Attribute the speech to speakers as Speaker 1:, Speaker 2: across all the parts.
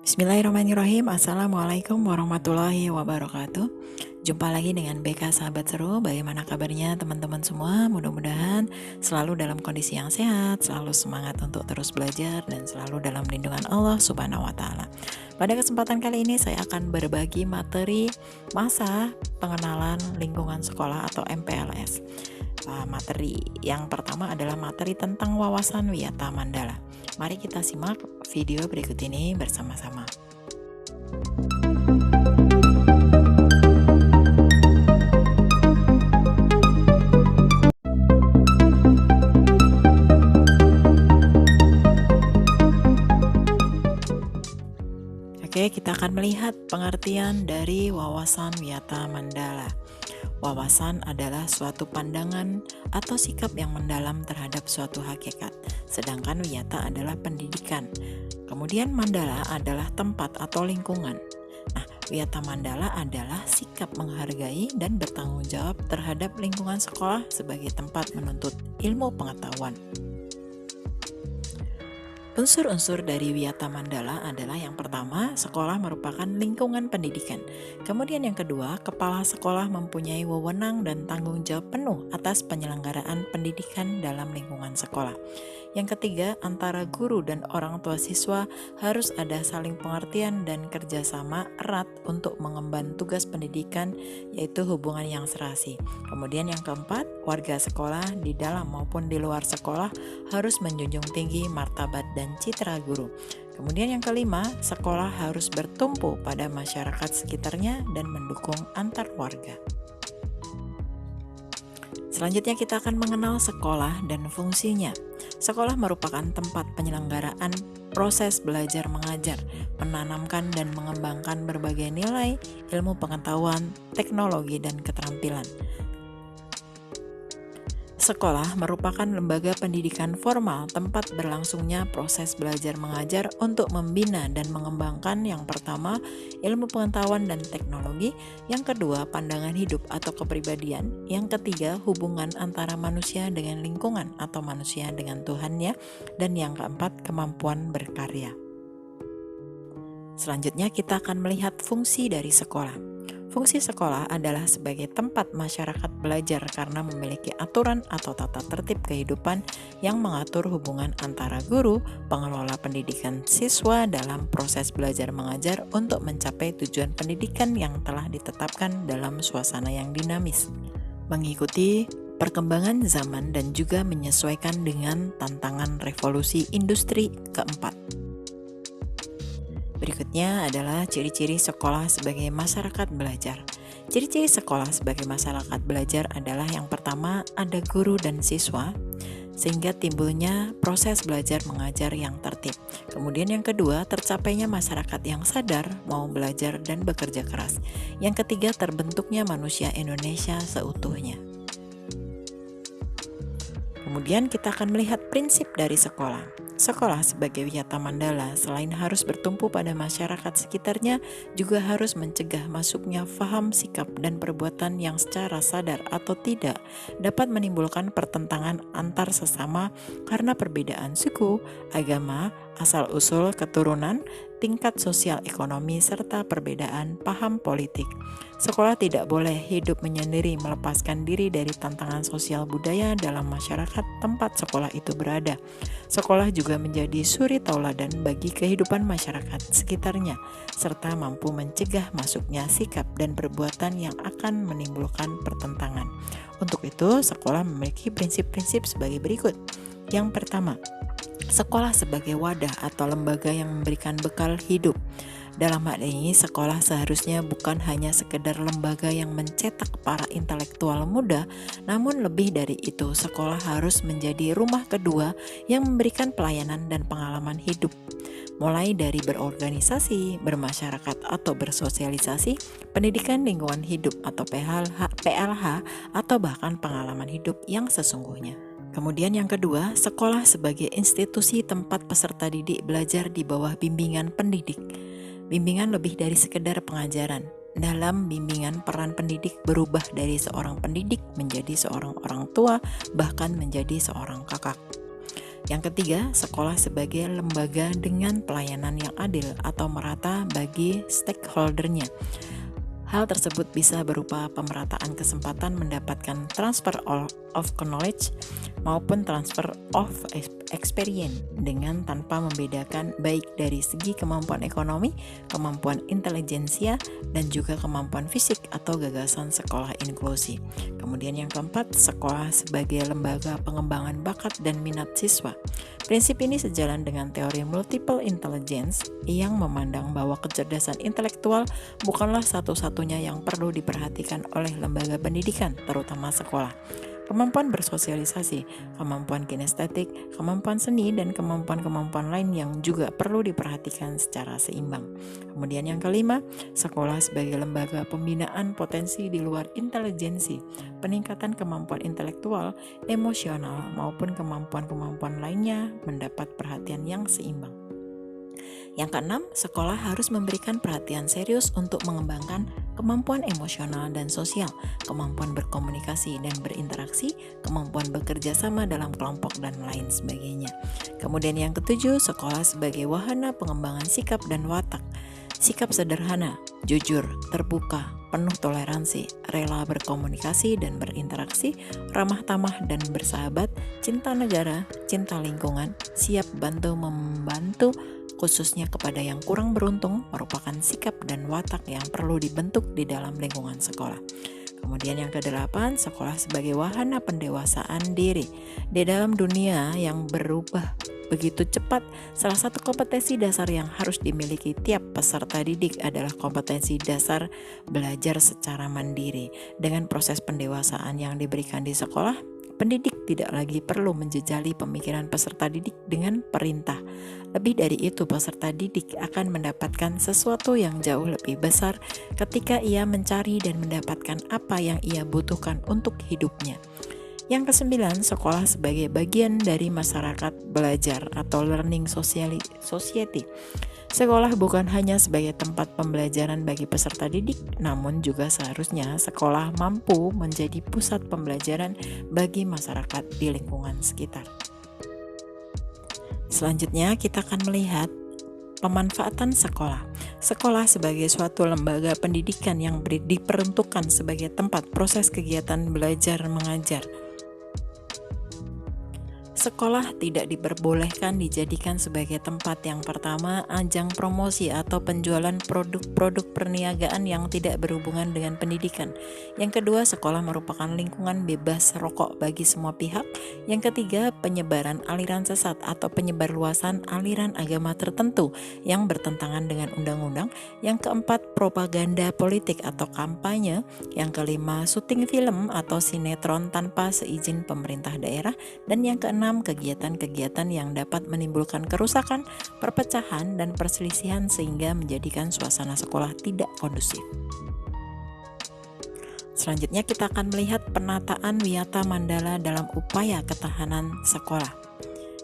Speaker 1: Bismillahirrahmanirrahim. Assalamualaikum warahmatullahi wabarakatuh. Jumpa lagi dengan BK Sahabat Seru. Bagaimana kabarnya teman-teman semua? Mudah-mudahan selalu dalam kondisi yang sehat, selalu semangat untuk terus belajar, dan selalu dalam lindungan Allah Subhanahu wa Ta'ala. Pada kesempatan kali ini saya akan berbagi materi masa pengenalan lingkungan sekolah atau MPLS. Materi yang pertama adalah materi tentang wawasan wiyata mandala. Mari kita simak video berikut ini bersama-sama. Oke, kita akan melihat pengertian dari wawasan wiyata mandala. Wawasan adalah suatu pandangan atau sikap yang mendalam terhadap suatu hakikat, sedangkan wiyata adalah pendidikan. Kemudian mandala adalah tempat atau lingkungan. Nah, wiyata mandala adalah sikap menghargai dan bertanggung jawab terhadap lingkungan sekolah sebagai tempat menuntut ilmu pengetahuan. Unsur-unsur dari wiyata mandala adalah yang pertama, sekolah merupakan lingkungan pendidikan. Kemudian yang kedua, kepala sekolah mempunyai wewenang dan tanggung jawab penuh atas penyelenggaraan pendidikan dalam lingkungan sekolah. Yang ketiga, antara guru dan orang tua siswa harus ada saling pengertian dan kerjasama erat untuk mengemban tugas pendidikan, yaitu hubungan yang serasi. Kemudian yang keempat, warga sekolah di dalam maupun di luar sekolah harus menjunjung tinggi martabat dan citra guru. Kemudian yang kelima, sekolah harus bertumpu pada masyarakat sekitarnya dan mendukung antar warga. Selanjutnya kita akan mengenal sekolah dan fungsinya. Sekolah merupakan tempat penyelenggaraan proses belajar mengajar, menanamkan dan mengembangkan berbagai nilai, ilmu pengetahuan, teknologi, dan keterampilan. Sekolah merupakan lembaga pendidikan formal tempat berlangsungnya proses belajar mengajar untuk membina dan mengembangkan yang pertama ilmu pengetahuan dan teknologi, yang kedua pandangan hidup atau kepribadian, yang ketiga hubungan antara manusia dengan lingkungan atau manusia dengan Tuhannya, dan yang keempat kemampuan berkarya. Selanjutnya kita akan melihat fungsi dari sekolah. Fungsi sekolah adalah sebagai tempat masyarakat belajar karena memiliki aturan atau tata tertib kehidupan yang mengatur hubungan antara guru, pengelola pendidikan siswa dalam proses belajar mengajar untuk mencapai tujuan pendidikan yang telah ditetapkan dalam suasana yang dinamis, mengikuti perkembangan zaman dan juga menyesuaikan dengan tantangan revolusi industri keempat. Berikutnya adalah ciri-ciri sekolah sebagai masyarakat belajar. Ciri-ciri sekolah sebagai masyarakat belajar adalah yang pertama, ada guru dan siswa, sehingga timbulnya proses belajar mengajar yang tertib. Kemudian yang kedua, tercapainya masyarakat yang sadar, mau belajar dan bekerja keras. Yang ketiga, terbentuknya manusia Indonesia seutuhnya. Kemudian kita akan melihat prinsip dari sekolah. Sekolah sebagai wiyata mandala selain harus bertumpu pada masyarakat sekitarnya, juga harus mencegah masuknya faham, sikap, dan perbuatan yang secara sadar atau tidak dapat menimbulkan pertentangan antar sesama karena perbedaan suku, agama, asal-usul keturunan, tingkat sosial ekonomi, serta perbedaan paham politik. Sekolah tidak boleh hidup menyendiri, melepaskan diri dari tantangan sosial budaya dalam masyarakat tempat sekolah itu berada. Sekolah juga menjadi suri tauladan bagi kehidupan masyarakat sekitarnya, serta mampu mencegah masuknya sikap dan perbuatan yang akan menimbulkan pertentangan. Untuk itu, sekolah memiliki prinsip-prinsip sebagai berikut. Yang pertama, sekolah sebagai wadah atau lembaga yang memberikan bekal hidup. Dalam hal ini, sekolah seharusnya bukan hanya sekedar lembaga yang mencetak para intelektual muda, namun lebih dari itu, sekolah harus menjadi rumah kedua yang memberikan pelayanan dan pengalaman hidup. Mulai dari berorganisasi, bermasyarakat atau bersosialisasi, pendidikan lingkungan hidup atau PLH, atau bahkan pengalaman hidup yang sesungguhnya. Kemudian yang kedua, sekolah sebagai institusi tempat peserta didik belajar di bawah bimbingan pendidik. Bimbingan lebih dari sekedar pengajaran. Dalam bimbingan, peran pendidik berubah dari seorang pendidik menjadi seorang orang tua, bahkan menjadi seorang kakak. Yang ketiga, sekolah sebagai lembaga dengan pelayanan yang adil atau merata bagi stakeholdernya. Hal tersebut bisa berupa pemerataan kesempatan mendapatkan transfer of knowledge maupun transfer of experience dengan tanpa membedakan baik dari segi kemampuan ekonomi, kemampuan intelijensia, dan juga kemampuan fisik atau gagasan sekolah inklusi. Kemudian yang keempat, sekolah sebagai lembaga pengembangan bakat dan minat siswa. Prinsip ini sejalan dengan teori multiple intelligence yang memandang bahwa kecerdasan intelektual bukanlah satu-satunya yang perlu diperhatikan oleh lembaga pendidikan, terutama sekolah. Kemampuan bersosialisasi, kemampuan kinestetik, kemampuan seni, dan kemampuan-kemampuan lain yang juga perlu diperhatikan secara seimbang. Kemudian yang kelima, sekolah sebagai lembaga pembinaan potensi di luar intelijensi, peningkatan kemampuan intelektual, emosional, maupun kemampuan-kemampuan lainnya mendapat perhatian yang seimbang. Yang keenam, sekolah harus memberikan perhatian serius untuk mengembangkan kemampuan emosional dan sosial, kemampuan berkomunikasi dan berinteraksi, kemampuan bekerja sama dalam kelompok, dan lain sebagainya. Kemudian yang ketujuh, sekolah sebagai wahana pengembangan sikap dan watak. Sikap sederhana, jujur, terbuka, penuh toleransi, rela berkomunikasi dan berinteraksi, ramah tamah dan bersahabat, cinta negara, cinta lingkungan, siap membantu khususnya kepada yang kurang beruntung merupakan sikap dan watak yang perlu dibentuk di dalam lingkungan sekolah. Kemudian yang kedelapan, sekolah sebagai wahana pendewasaan diri. Di dalam dunia yang berubah begitu cepat, salah satu kompetensi dasar yang harus dimiliki tiap peserta didik adalah kompetensi dasar belajar secara mandiri. Dengan proses pendewasaan yang diberikan di sekolah, pendidik tidak lagi perlu menjejali pemikiran peserta didik dengan perintah. Lebih dari itu, peserta didik akan mendapatkan sesuatu yang jauh lebih besar ketika ia mencari dan mendapatkan apa yang ia butuhkan untuk hidupnya. Yang kesembilan, sekolah sebagai bagian dari masyarakat belajar atau learning society. Sekolah bukan hanya sebagai tempat pembelajaran bagi peserta didik, namun juga seharusnya sekolah mampu menjadi pusat pembelajaran bagi masyarakat di lingkungan sekitar. Selanjutnya kita akan melihat pemanfaatan sekolah. Sekolah sebagai suatu lembaga pendidikan yang diperuntukkan sebagai tempat proses kegiatan belajar mengajar. Sekolah tidak diperbolehkan dijadikan sebagai tempat yang pertama ajang promosi atau penjualan produk-produk perniagaan yang tidak berhubungan dengan pendidikan. Yang kedua, sekolah merupakan lingkungan bebas rokok bagi semua pihak. Yang ketiga, penyebaran aliran sesat atau penyebarluasan aliran agama tertentu yang bertentangan dengan undang-undang. Yang keempat, propaganda politik atau kampanye. Yang kelima, syuting film atau sinetron tanpa seizin pemerintah daerah. Dan yang keenam, kegiatan-kegiatan yang dapat menimbulkan kerusakan, perpecahan, dan perselisihan sehingga menjadikan suasana sekolah tidak kondusif. Selanjutnya kita akan melihat penataan Wiyata Mandala dalam upaya ketahanan sekolah.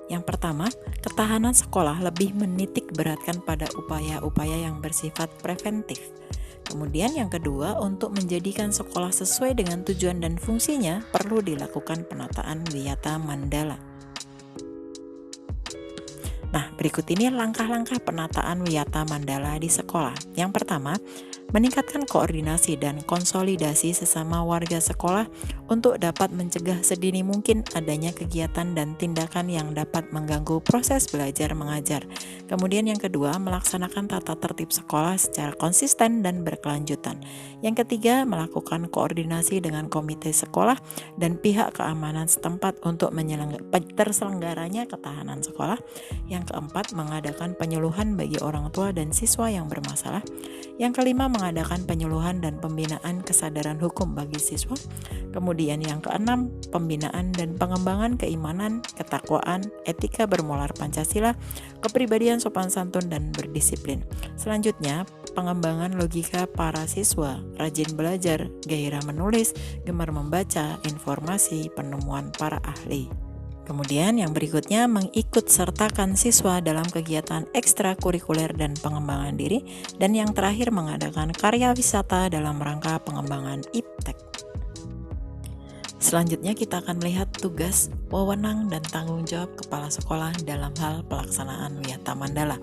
Speaker 1: Yang pertama, ketahanan sekolah lebih menitik beratkan pada upaya-upaya yang bersifat preventif. Kemudian yang kedua, untuk menjadikan sekolah sesuai dengan tujuan dan fungsinya, perlu dilakukan penataan Wiyata Mandala. Nah, berikut ini langkah-langkah penataan Wiyata Mandala di sekolah. Yang pertama, meningkatkan koordinasi dan konsolidasi sesama warga sekolah untuk dapat mencegah sedini mungkin adanya kegiatan dan tindakan yang dapat mengganggu proses belajar mengajar. Kemudian yang kedua, melaksanakan tata tertib sekolah secara konsisten dan berkelanjutan. Yang ketiga, melakukan koordinasi dengan komite sekolah dan pihak keamanan setempat untuk terselenggaranya ketahanan sekolah. Yang keempat, mengadakan penyuluhan bagi orang tua dan siswa yang bermasalah. Yang kelima, mengadakan penyuluhan dan pembinaan kesadaran hukum bagi siswa. Kemudian yang keenam, pembinaan dan pengembangan keimanan, ketakwaan, etika bermolar Pancasila, kepribadian sopan santun dan berdisiplin. Selanjutnya, pengembangan logika para siswa, rajin belajar, gairah menulis, gemar membaca, informasi, penemuan para ahli. Kemudian yang berikutnya, mengikut sertakan siswa dalam kegiatan ekstrakurikuler dan pengembangan diri. Dan yang terakhir, mengadakan karya wisata dalam rangka pengembangan iptek. Selanjutnya kita akan melihat tugas, wewenang, dan tanggung jawab kepala sekolah dalam hal pelaksanaan Wiyata Mandala.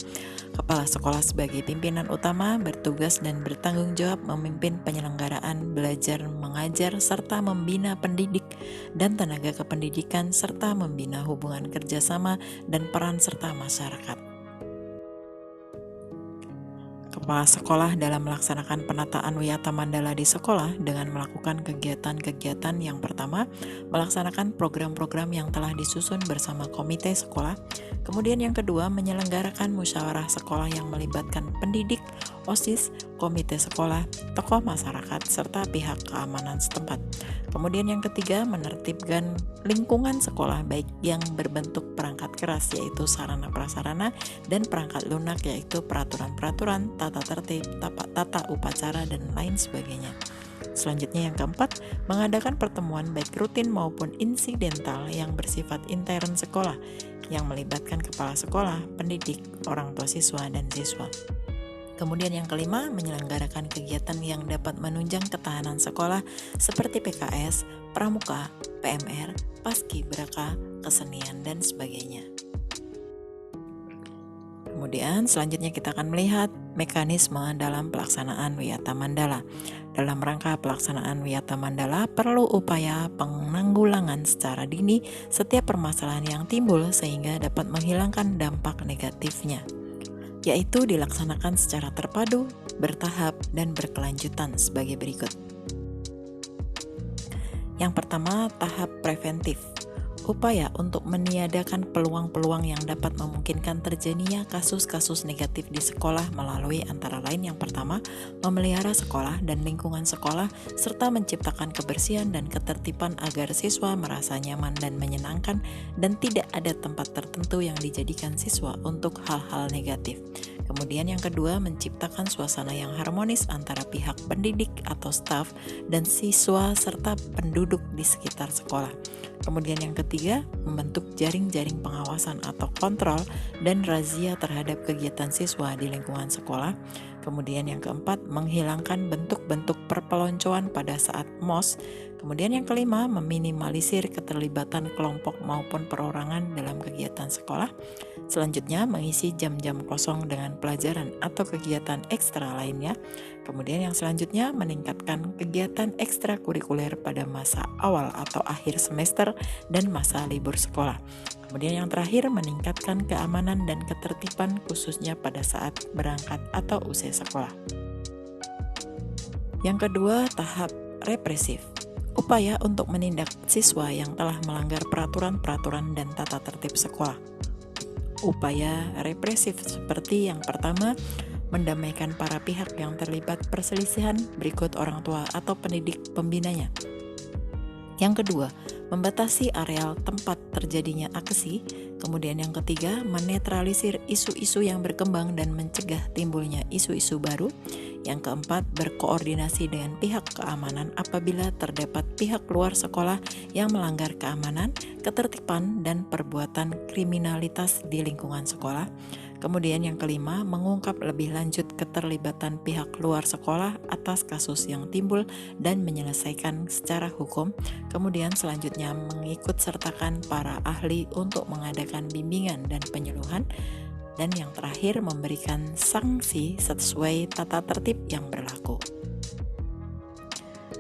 Speaker 1: Kepala sekolah sebagai pimpinan utama bertugas dan bertanggung jawab memimpin penyelenggaraan belajar mengajar serta membina pendidik dan tenaga kependidikan serta membina hubungan kerjasama dan peran serta masyarakat. Kepala sekolah dalam melaksanakan penataan Wiyata Mandala di sekolah dengan melakukan kegiatan-kegiatan yang pertama, melaksanakan program-program yang telah disusun bersama komite sekolah. Kemudian yang kedua, menyelenggarakan musyawarah sekolah yang melibatkan pendidik, OSIS, komite sekolah, tokoh masyarakat, serta pihak keamanan setempat. Kemudian yang ketiga, menertibkan lingkungan sekolah baik yang berbentuk perangkat keras yaitu sarana prasarana dan perangkat lunak yaitu peraturan-peraturan, tata tertib, tata upacara, dan lain sebagainya. Selanjutnya yang keempat, mengadakan pertemuan baik rutin maupun insidental yang bersifat intern sekolah yang melibatkan kepala sekolah, pendidik, orang tua siswa, dan siswa. Kemudian yang kelima, menyelenggarakan kegiatan yang dapat menunjang ketahanan sekolah seperti PKS, pramuka, PMR, paskibraka, kesenian, dan sebagainya. Kemudian selanjutnya kita akan melihat mekanisme dalam pelaksanaan Wiyata Mandala. Dalam rangka pelaksanaan Wiyata Mandala perlu upaya penanggulangan secara dini setiap permasalahan yang timbul sehingga dapat menghilangkan dampak negatifnya, yaitu dilaksanakan secara terpadu, bertahap, dan berkelanjutan sebagai berikut. Yang pertama, tahap preventif. Upaya untuk meniadakan peluang-peluang yang dapat memungkinkan terjadinya kasus-kasus negatif di sekolah melalui antara lain yang pertama, memelihara sekolah dan lingkungan sekolah serta menciptakan kebersihan dan ketertiban agar siswa merasa nyaman dan menyenangkan dan tidak ada tempat tertentu yang dijadikan siswa untuk hal-hal negatif. Kemudian yang kedua, menciptakan suasana yang harmonis antara pihak pendidik atau staf dan siswa serta penduduk di sekitar sekolah. Kemudian yang ketiga, membentuk jaring-jaring pengawasan atau kontrol dan razia terhadap kegiatan siswa di lingkungan sekolah. Kemudian yang keempat, menghilangkan bentuk-bentuk perpeloncoan pada saat MOS. Kemudian yang kelima, meminimalisir keterlibatan kelompok maupun perorangan dalam kegiatan sekolah. Selanjutnya, mengisi jam-jam kosong dengan pelajaran atau kegiatan ekstra lainnya. Kemudian yang selanjutnya, meningkatkan kegiatan ekstrakurikuler pada masa awal atau akhir semester dan masa libur sekolah. Kemudian yang terakhir, meningkatkan keamanan dan ketertiban khususnya pada saat berangkat atau usai sekolah. Yang kedua, tahap represif. Upaya untuk menindak siswa yang telah melanggar peraturan-peraturan dan tata tertib sekolah. Upaya represif seperti yang pertama, mendamaikan para pihak yang terlibat perselisihan berikut orang tua atau pendidik pembinanya. Yang kedua, membatasi areal tempat terjadinya aksi. Kemudian yang ketiga, menetralisir isu-isu yang berkembang dan mencegah timbulnya isu-isu baru. Yang keempat, berkoordinasi dengan pihak keamanan apabila terdapat pihak luar sekolah yang melanggar keamanan, ketertiban, dan perbuatan kriminalitas di lingkungan sekolah. Kemudian yang kelima, mengungkap lebih lanjut keterlibatan pihak luar sekolah atas kasus yang timbul dan menyelesaikan secara hukum. Kemudian selanjutnya mengikut sertakan para ahli untuk mengadakan bimbingan dan penyuluhan. Dan yang terakhir, memberikan sanksi sesuai tata tertib yang berlaku.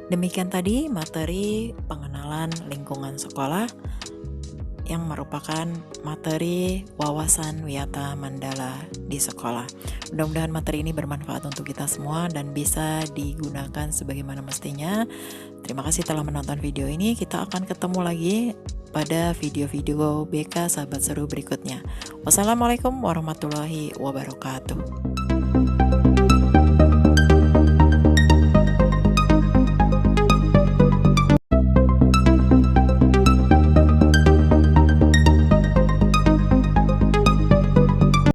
Speaker 1: Demikian tadi materi pengenalan lingkungan sekolah yang merupakan materi wawasan Wiyata Mandala di sekolah. Mudah-mudahan materi ini bermanfaat untuk kita semua dan bisa digunakan sebagaimana mestinya. Terima kasih telah menonton video ini. Kita akan ketemu lagi pada video-video BK Sahabat Seru berikutnya. Wassalamualaikum warahmatullahi wabarakatuh.